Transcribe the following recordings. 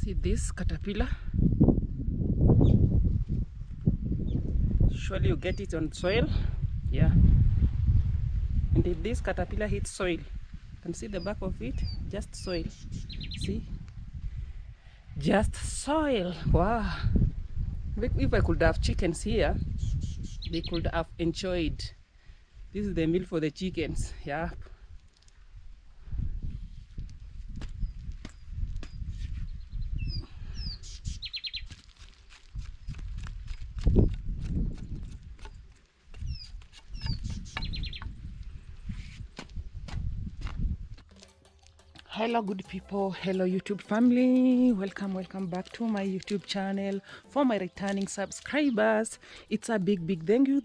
See this caterpillar? Surely you get it on soil. Yeah. And if this caterpillar hits soil, you can see the back of it, just soil. See? Just soil. Wow. If I could have chickens here, they could have enjoyed. This is the meal for the chickens. Yeah. Hello good people, hello YouTube family, welcome back to my YouTube channel. For my returning subscribers, it's a big thank you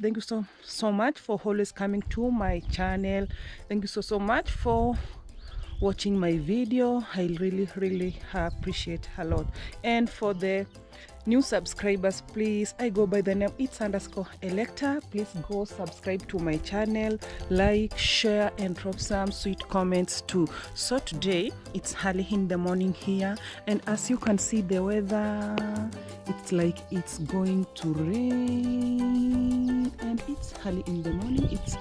so much for always coming to my channel. Thank you so much for watching my video. I really appreciate a lot. And for the new subscribers, please, I go by the name it's_electa. Please go subscribe to my channel, like, share, and drop some sweet comments too. So today it's early in the morning here, and as you can see the weather, it's like it's going to rain, and it's early in the morning. It's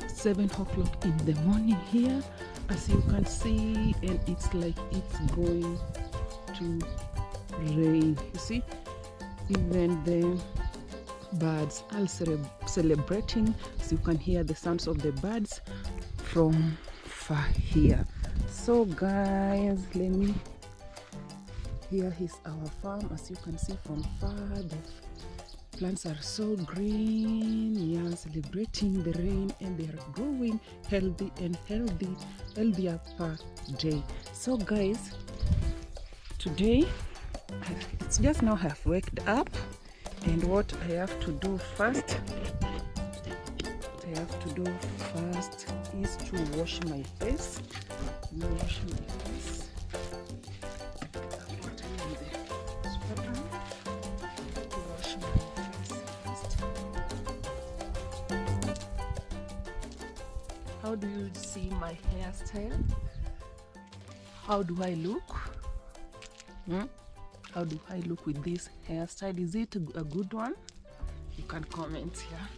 7 o'clock in the morning here, as you can see, and it's like it's going to rain. You see, even the birds are celebrating, so you can hear the sounds of the birds from far here. So guys, let me, here is our farm. As you can see from far, the plants are so green, yeah, celebrating the rain, and they are growing healthy and healthier per day. So guys, today it's just now I've waked up, and what I have to do first is to wash my face. How do you see my hairstyle? How do I look? How do I look with this hairstyle? Is it a good one? You can comment here.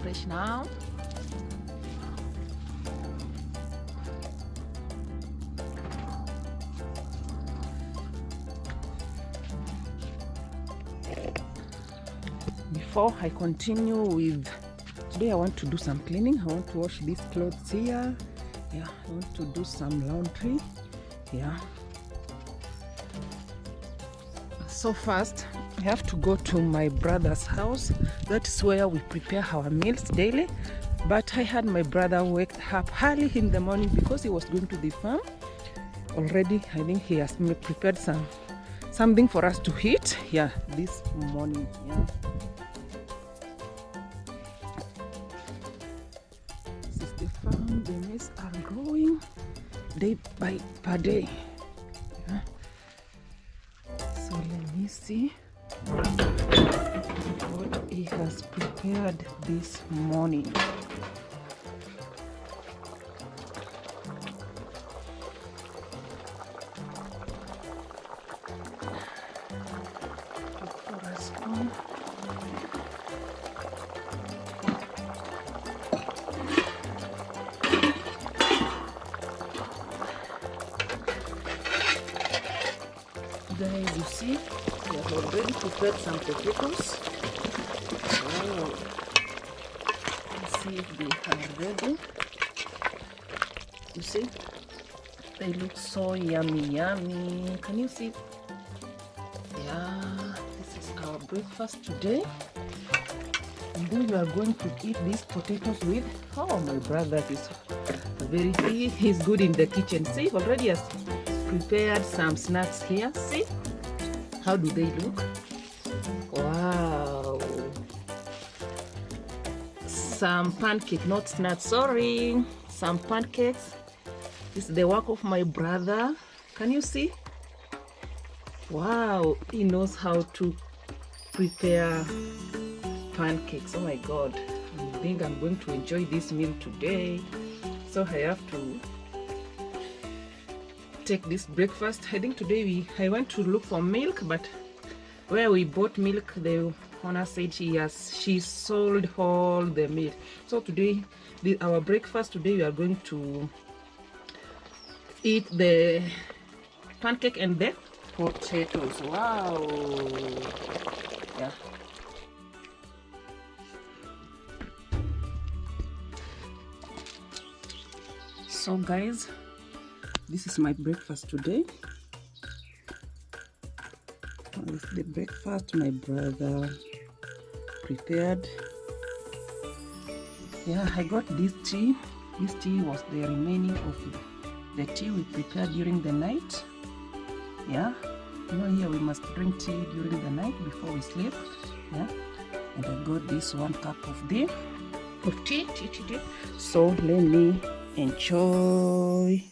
Fresh now. Before I continue with today, I want to do some cleaning. I want to wash these clothes here. Yeah, I want to do some laundry. Yeah. So first, I have to go to my brother's house. That's where we prepare our meals daily. But I had my brother wake up early in the morning because he was going to the farm already. I think he has prepared something for us to eat. Yeah, this morning. Yeah. This is the farm. The maize are growing day by per day. So let me see what he has prepared this morning. Guys, you see, we have already prepared some potatoes. Oh, let's see if they are ready. You see, they look so yummy, yummy. Can you see? Yeah, this is our breakfast today. And then we are going to eat these potatoes with, oh, my brother is he's good in the kitchen. See, already has prepared some snacks here. See, how do they look? Wow, some pancake, not snacks, sorry, some pancakes. This is the work of my brother. Can you see? Wow, he knows how to prepare pancakes. Oh my god, I think I'm going to enjoy this meal today. So I have to take this breakfast. I think today I went to look for milk, but where we bought milk, the owner said she sold all the milk. So today, our breakfast today, we are going to eat the pancake and the potatoes. Wow. Yeah. So guys, this is my breakfast today. This is the breakfast my brother prepared. Yeah, I got this tea. This tea was the remaining of the tea we prepared during the night. Yeah, you know, here we must drink tea during the night before we sleep. Yeah, and I got this 1 cup of tea. So let me enjoy.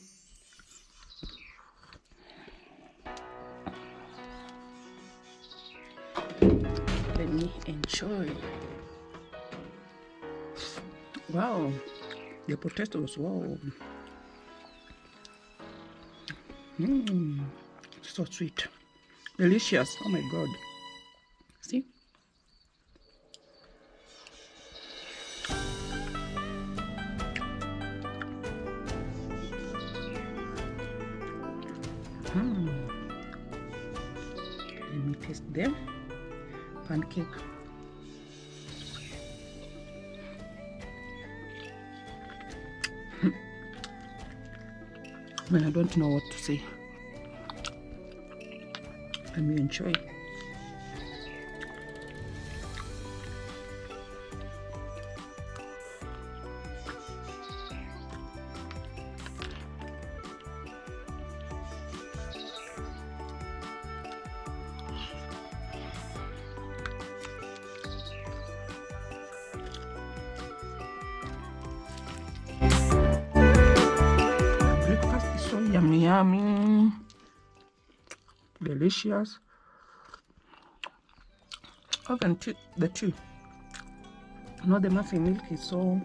Let me enjoy. Wow, the potatoes, wow. So sweet, delicious. Oh my god. See? Let me taste them. Pancake. Man, I don't know what to say. Let me enjoy. Breakfast is so yummy, yummy, delicious. Even the tea. You know, the muffin milk is so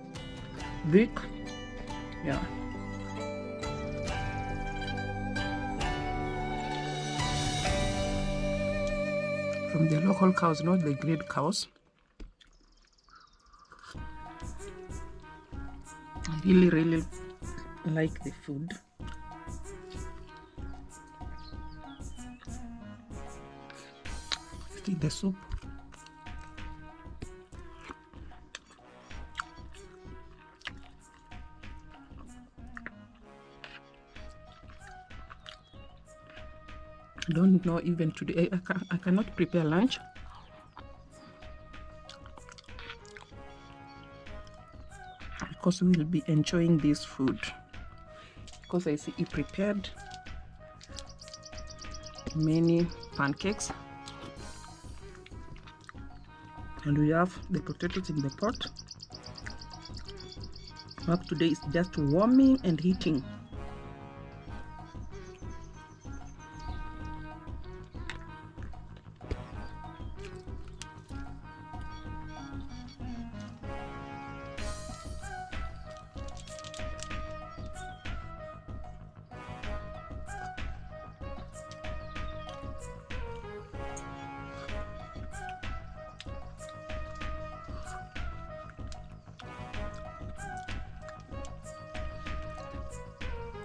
thick. Yeah. From the local cows, not the grade cows. I really like the food. Let's eat the soup. I don't know, even today I cannot prepare lunch because we will be enjoying this food, because I see he prepared many pancakes and we have the potatoes in the pot. Work today is just warming and heating.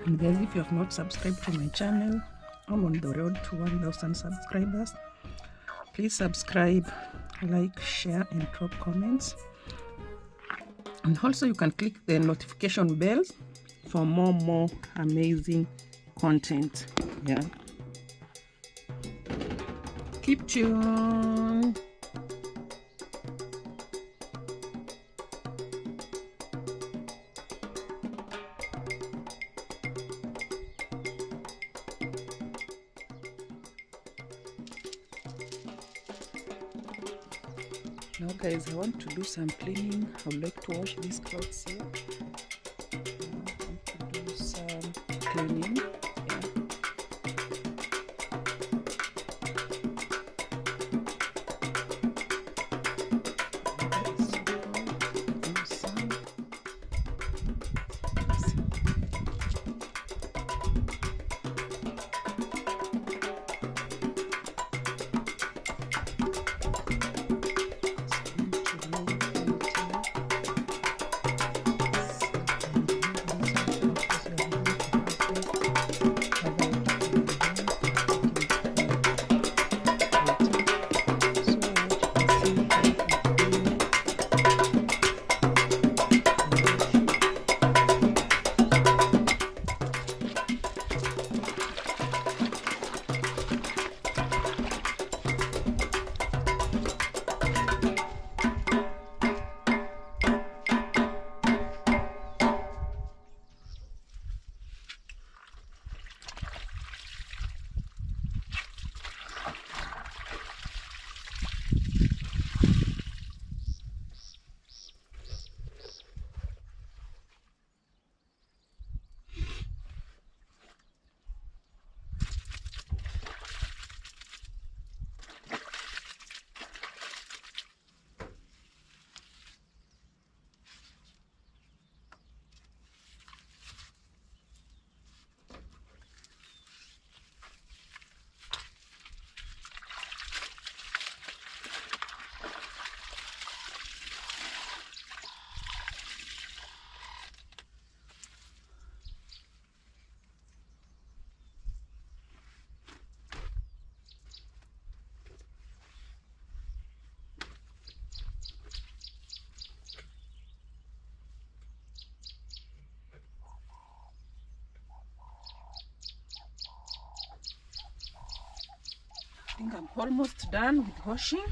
And guys, if you have not subscribed to my channel, I'm on the road to 1,000 subscribers. Please subscribe, like, share, and drop comments. And also you can click the notification bells for more amazing content. Yeah, keep tuned. Now guys, I want to do some cleaning. I would like to wash these clothes here. I want to do some cleaning. I think I'm almost done with washing.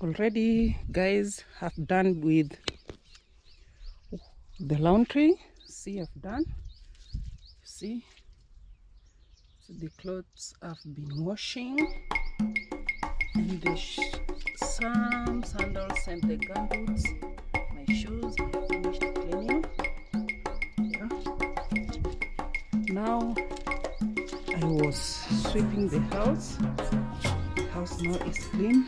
Already guys, have done with the laundry. See, I've done. See, so the clothes I've been washing, and the some sandals and the gumboots, my shoes I finished cleaning. Yeah. Now I was sweeping the house. The house now is clean.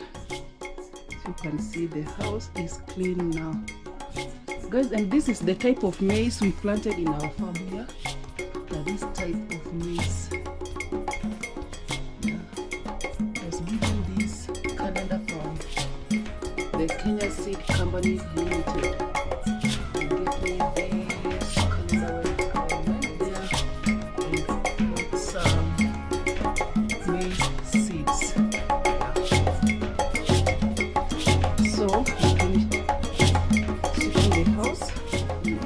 You can see the house is clean now, guys. And this is the type of maize we planted in our farm here. Look at this type of maize. Yeah. I was given this calendar from the Kenya Seed Company Limited. They gave me this calendar when I went there and bought some maize seeds. So when you sit in the house, you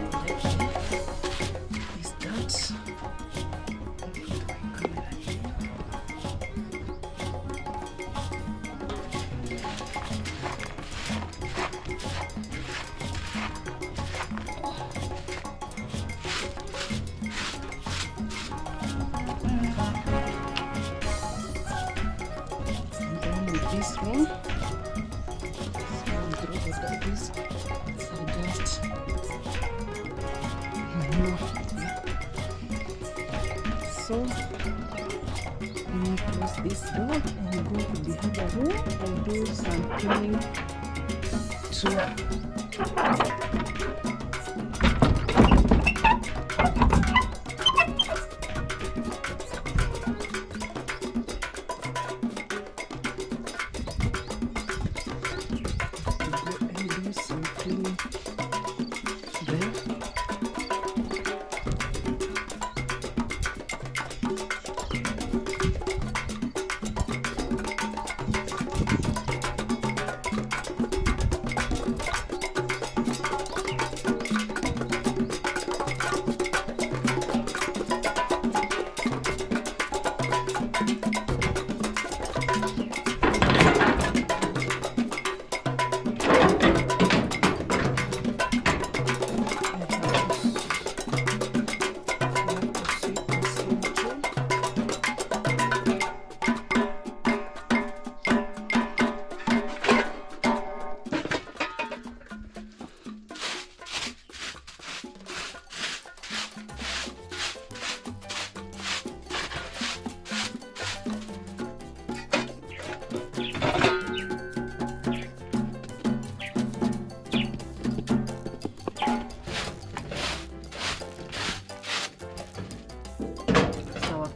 is that. This one, so let me close this door and go to the other room and do some cleaning too.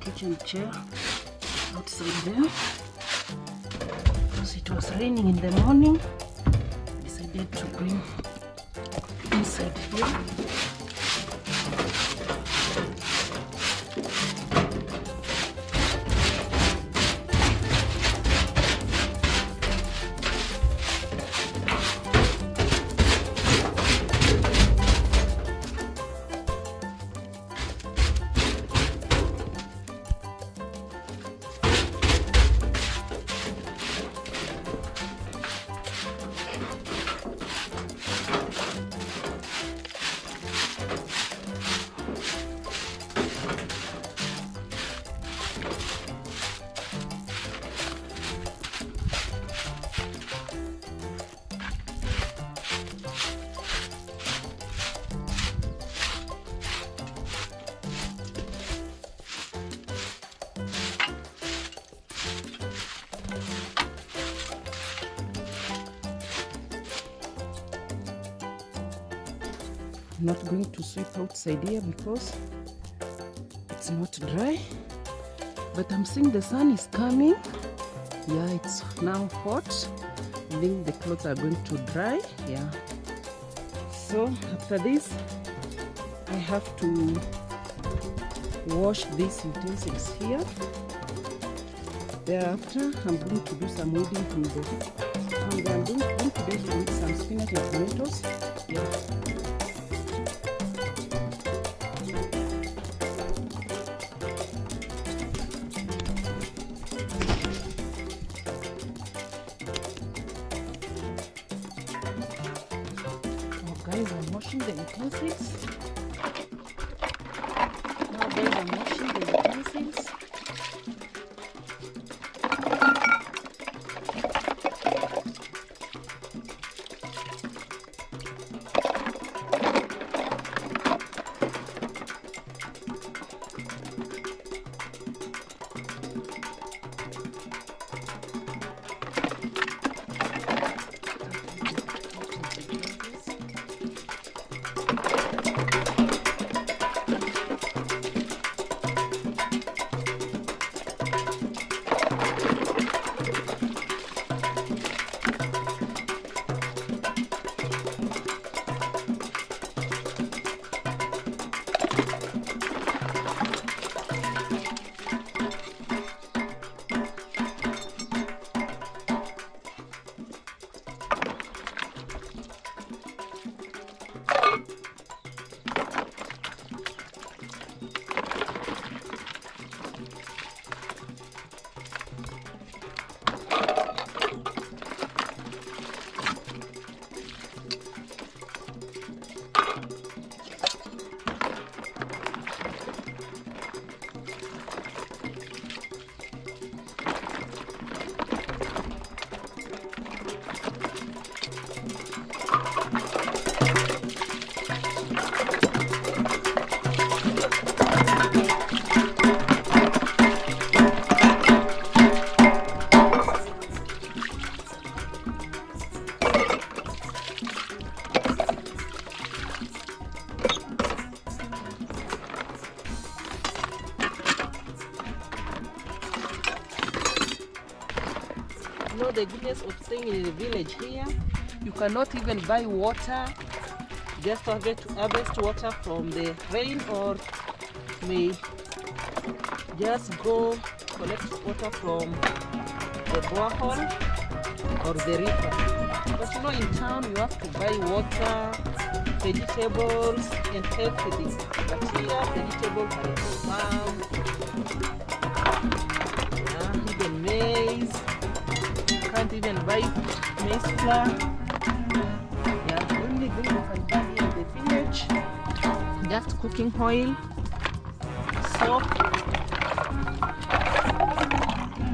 Kitchen chair outside there because it was raining in the morning. I decided to bring inside here. I'm not going to sweep outside here because it's not dry, but I'm seeing the sun is coming. Yeah, it's now hot. I think the clothes are going to dry. Yeah, so after this I have to wash these utensils here. Thereafter I'm going to do some weeding from the and I'm going to do some spinach and tomatoes. Yeah. Guys, I'm washing the utensils. Now guys, I'm washing the utensils. the goodness of staying in the village here. You cannot even buy water. Just harvest water from the rain, or may just go collect water from the borehole or the river. But you know, in town you have to buy water, vegetables, and everything. But here, vegetables are in the farm. Even maize. You can't even buy maize flour. Yeah, the only thing you can buy here in the village, just cooking oil, soap,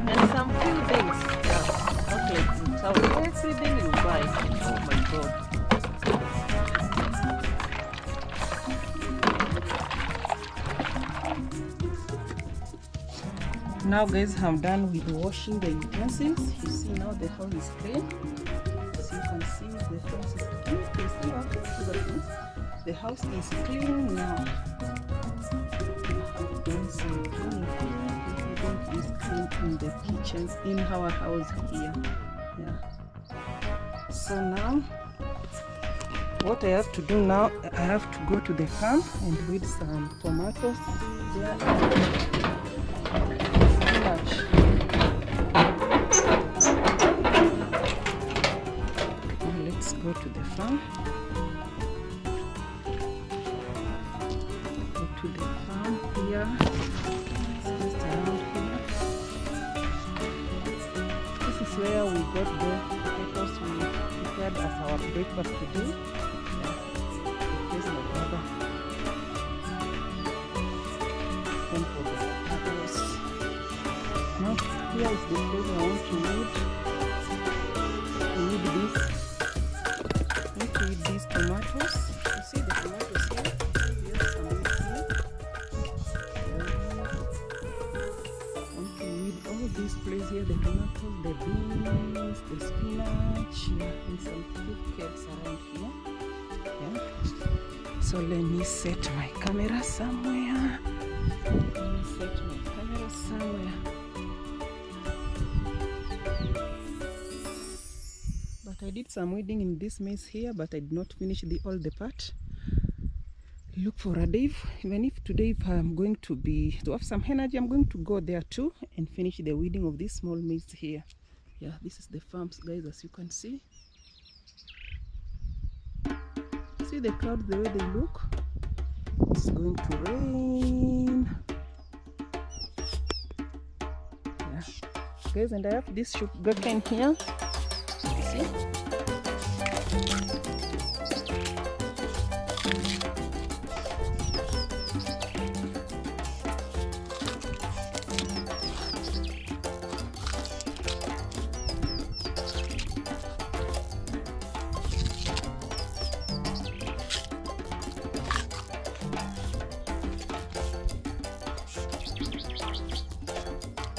and some few things. Yeah, not like in town. Everything you buy. Oh my God. Now guys, I'm done with washing the utensils. You see now the house is clean. As you can see, the house is clean. You see how the house is clean now. I've done some cleaning here. Everything is clean in the kitchen, in our house here. Yeah. So now, what I have to do now, I have to go to the farm and weed some tomatoes. Let's go to the farm. Go to the farm here. It's just around here. This is where we got the potatoes we prepared as our breakfast today. Here's my brother. One for the potatoes. Now here is the place I want to weed. We need this. I want to weed these tomatoes. You see the tomatoes here? Yes, some weeds here. I want to weed all these places here, the tomatoes, the beans, the spinach, yeah, and some cubes around here. Yeah. So let me set my camera somewhere. Let me set my camera somewhere. I did some weeding in this maize here, but I did not finish all the part. Look for a day. Even if today, if I'm going to have some energy, I'm going to go there too and finish the weeding of this small maize here. Yeah, this is the farms, guys, as you can see. See the clouds, the way they look. It's going to rain. Yeah, guys, and I have this sugarcane here. You see?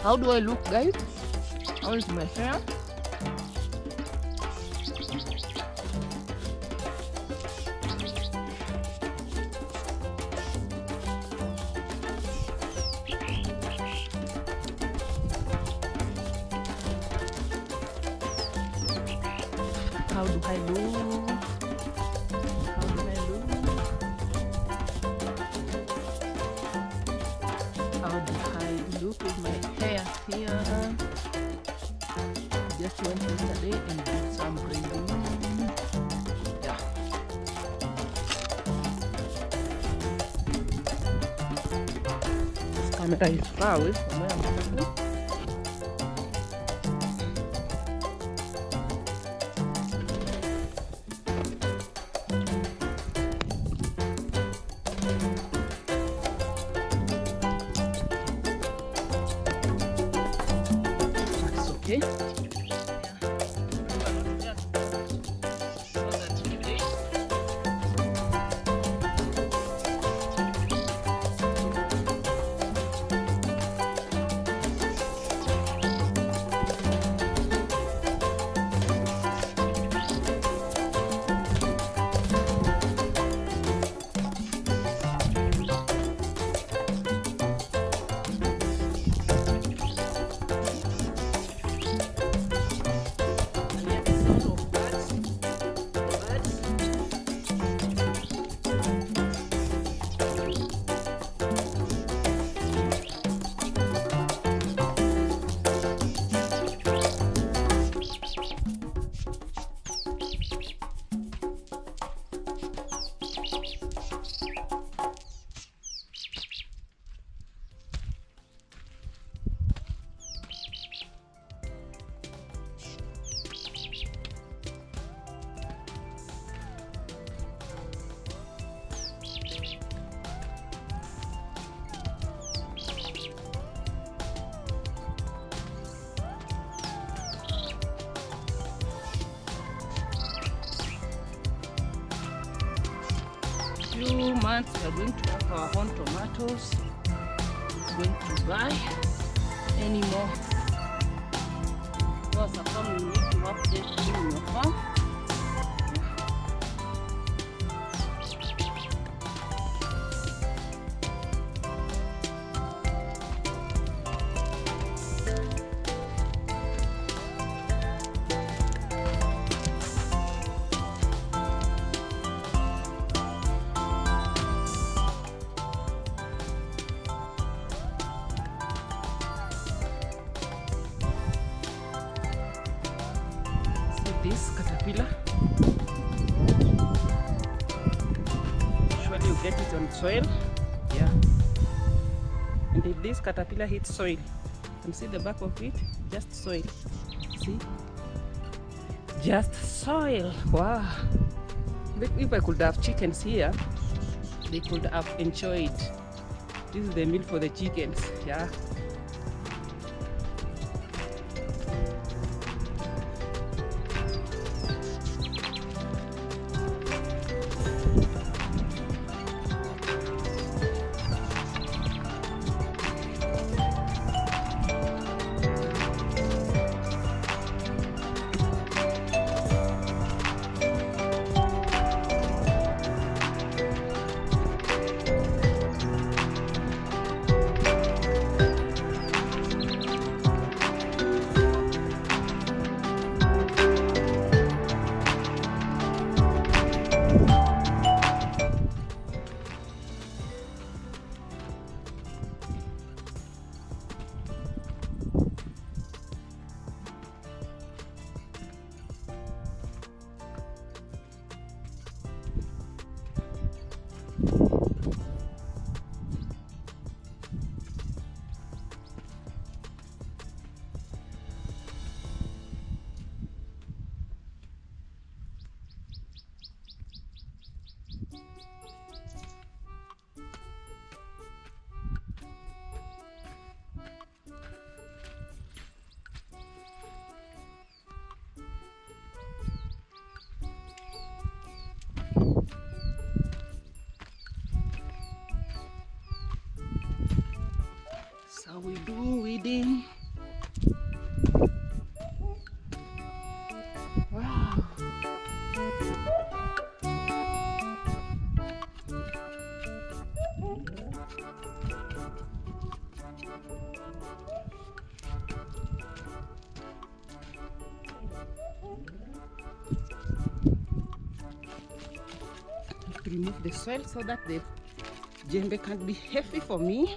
How do I look, guys? How is my hair? How do I look? How do I look? How do I look with my hair here? Just went yesterday and did some braiding. Yeah. This camera is far away from where I'm talking. Okay. months we are going to have our own tomatoes. We're going to buy any more. Because a farm, you need to have everything in your farm. This caterpillar, usually you get it on soil, yeah, and if this caterpillar hits soil, you can see the back of it, just soil, see, just soil. Wow, if I could have chickens here, they could have enjoyed. This is the meal for the chickens, yeah. So we do weeding. Wow. To remove the soil so that the djembe can't be heavy for me.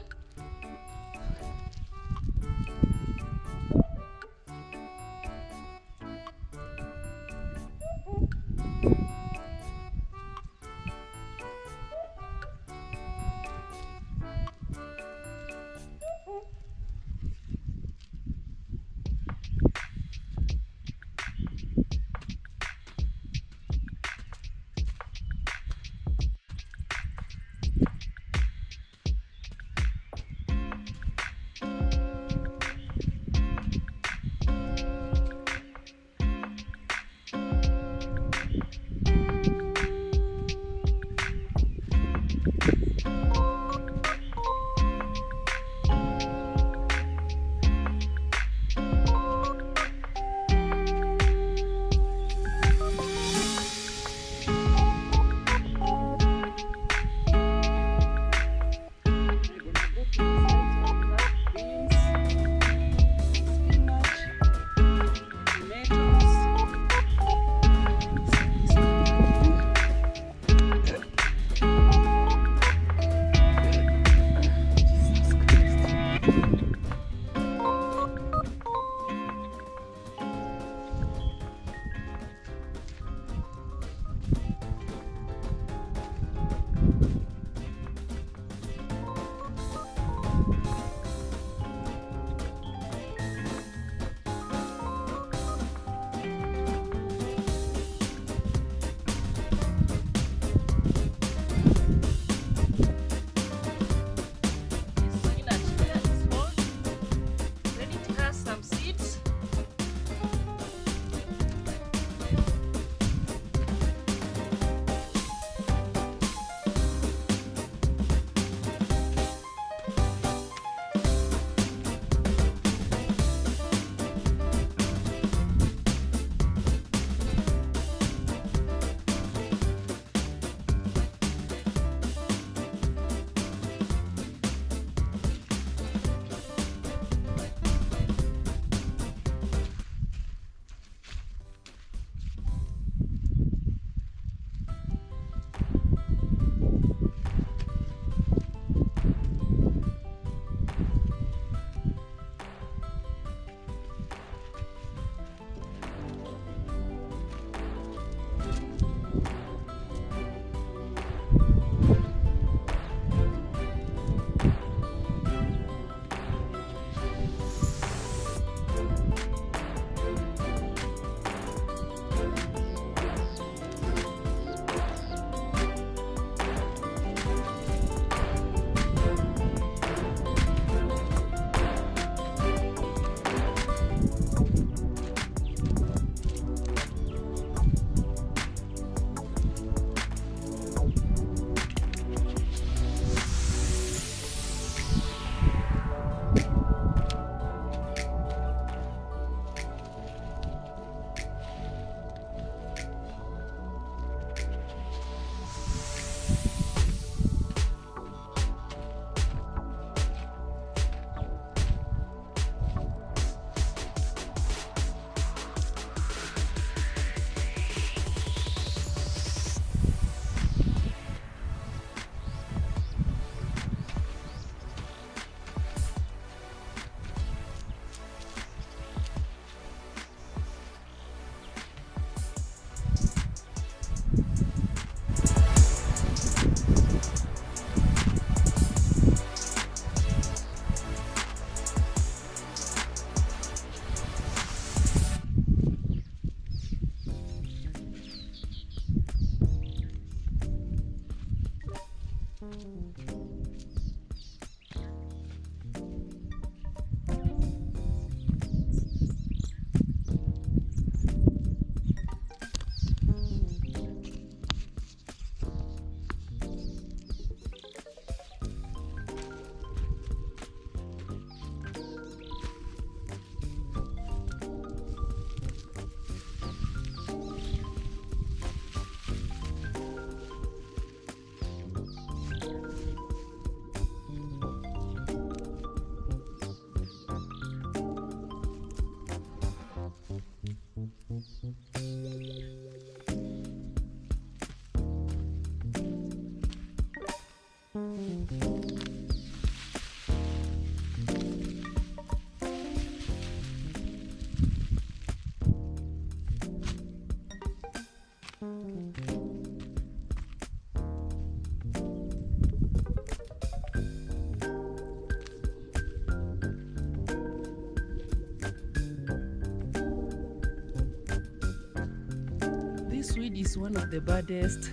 weed is one of the baddest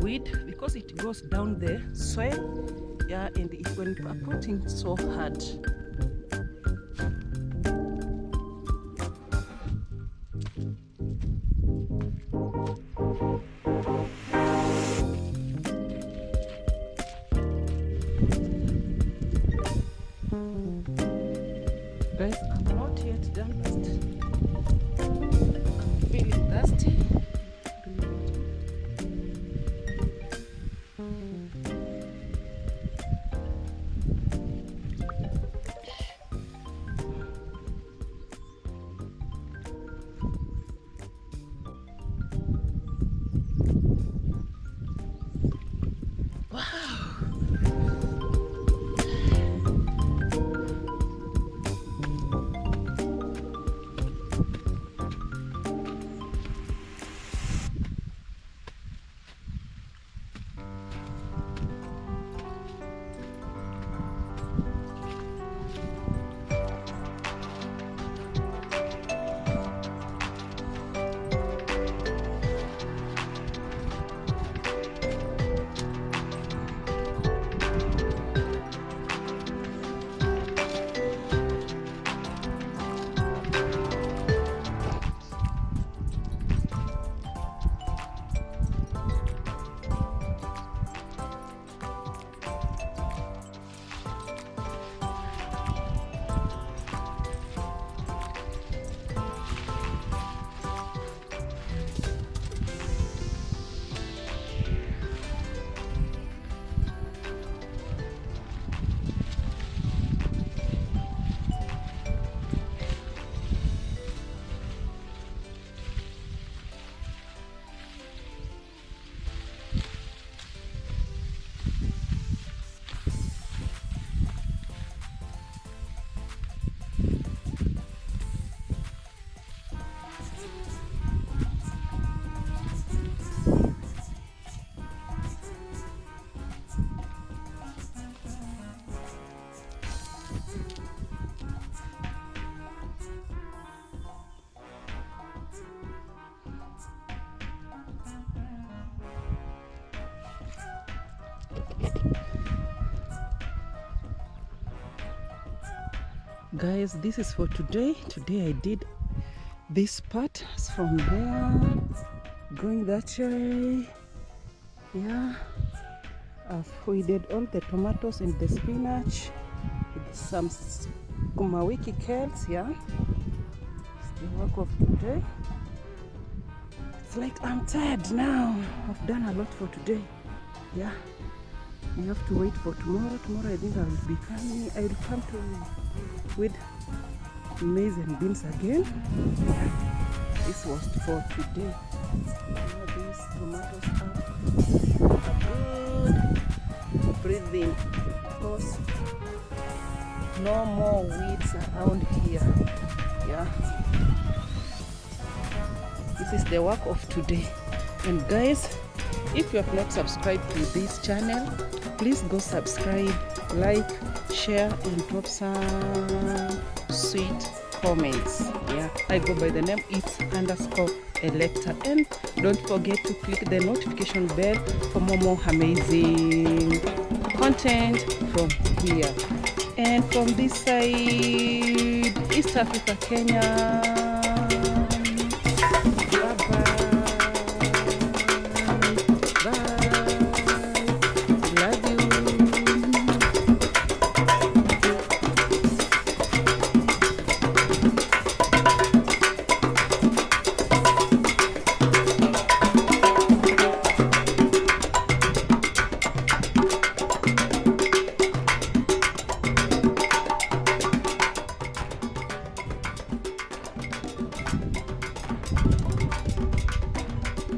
weed because it goes down the soil, yeah, and it when uprooting so hard. Guys, I'm not yet done. I'm feeling thirsty. Guys, this is for today. Today I did this part from there going that way. Yeah, we did all the tomatoes and the spinach with some kumawiki kales. Yeah, it's the work of today. It's like I'm tired now. I've done a lot for today. Yeah, we have to wait for tomorrow. Tomorrow I think I will be coming. I will come to with maize and beans again. This was for today. These tomatoes are good breathing because no more weeds around here. Yeah, this is the work of today. And guys, if you have not subscribed to this channel, please go subscribe, like, share, and drop some sweet comments. Yeah, I go by the name it's_electa, and don't forget to click the notification bell for more amazing content from here. And from this side, East Africa, Kenya.